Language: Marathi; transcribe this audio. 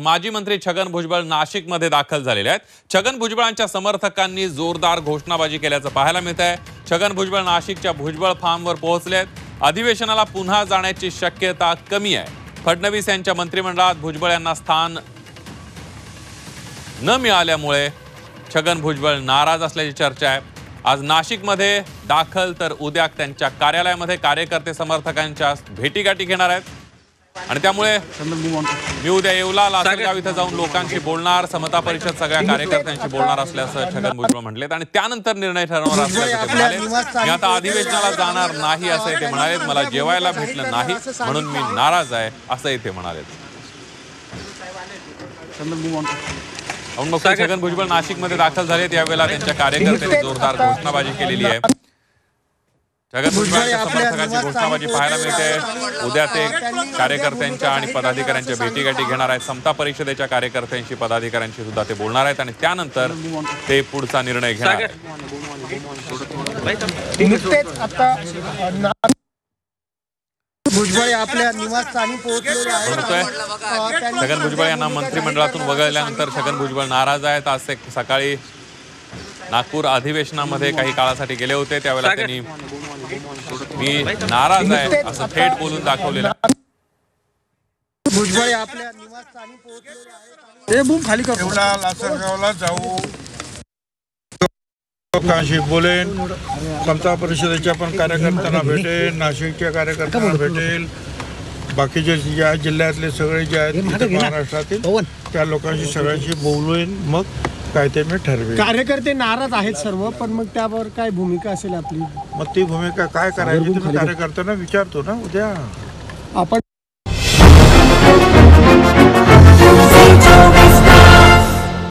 माजी मंत्री छगन भुजबळ नाशिकमध्ये दाखल झालेले आहेत। छगन भुजबळांच्या समर्थकांनी जोरदार घोषणाबाजी केल्याचं पाहायला मिळतंय। छगन भुजबळ नाशिकच्या भुजबळ फार्मवर पोहोचलेत। अधिवेशनाला पुन्हा जाण्याची शक्यता कमी आहे। फडणवीस यांच्या मंत्रिमंडळात भुजबळ यांना स्थान न मिळाल्यामुळे छगन भुजबळ नाराज असल्याची चर्चा आहे। आज नाशिकमध्ये दाखल तर उद्या त्यांच्या कार्यालयामध्ये कार्यकर्ते समर्थकांच्या भेटीगाठी घेणार आहेत आणि त्यामुळे मी उद्या येवला लासलगाव इथं जाऊन लोकांशी बोलणार, समता परिषद सगळ्या कार्यकर्त्यांशी बोलणार असल्याचं छगन भुजबळ म्हटलेत आणि त्यानंतर निर्णय ठरवणार असल्याचं ते म्हणाले। मी आता अधिवेशनाला जाणार नाही असंही ते म्हणाले। मला जेवायला भेटलं नाही म्हणून मी नाराज आहे असंही ते म्हणाले। आपण बघतोय छगन भुजबळ नाशिकमध्ये दाखल झालेत। यावेळेला त्यांच्या कार्यकर्त्यांनी जोरदार घोषणाबाजी केलेली आहे। छगन भुजबळांच्या समर्थकांची घोषणाबाजी पाहायला मिळते। उद्या ते कार्यकर्त्यांच्या आणि पदाधिकाऱ्यांच्या भेटीगाठी घेणार आहेत। समता परिषदेच्या कार्यकर्त्यांशी पदाधिकाऱ्यांशी सुद्धा ते बोलणार आहेत आणि त्यानंतर ते पुढचा निर्णय घेणार आहेत। भुजबळ आपल्या निवासस्थानी पोहोचलेले आहेत। छगन भुजबळ यांना मंत्रिमंडळातून वगळल्यानंतर छगन भुजबळ नाराज आहेत। आज ते सकाळी नागपूर अधिवेशनामध्ये काही काळासाठी गेले होते, त्यावेळेला त्यांनी मी नाराज आहे असं थेट बोलून दाखवलेलं। भुजबळ आपल्या निवासस्थानी पोहोचलेले आहेत। खाली येवला लासलगावला जाऊ, लोकांशी बोलेन, समता परिषदेच्या पण कार्यकर्त्यांना भेटेल, नाशिकच्या कार्यकर्त्यांना भेटेल, बाकीचे ज्या जिल्ह्यातले सगळे जे आहेत महाराष्ट्रातील त्या लोकांशी सगळ्यांशी बोलून मग काय ते मी ठरवेल। कार्यकर्ते नाराज आहेत सर्व, पण मग त्यावर काय भूमिका असेल आपली? मग ती भूमिका काय करायची तुम्ही कार्यकर्त्यांना विचारतो ना उद्या। आपण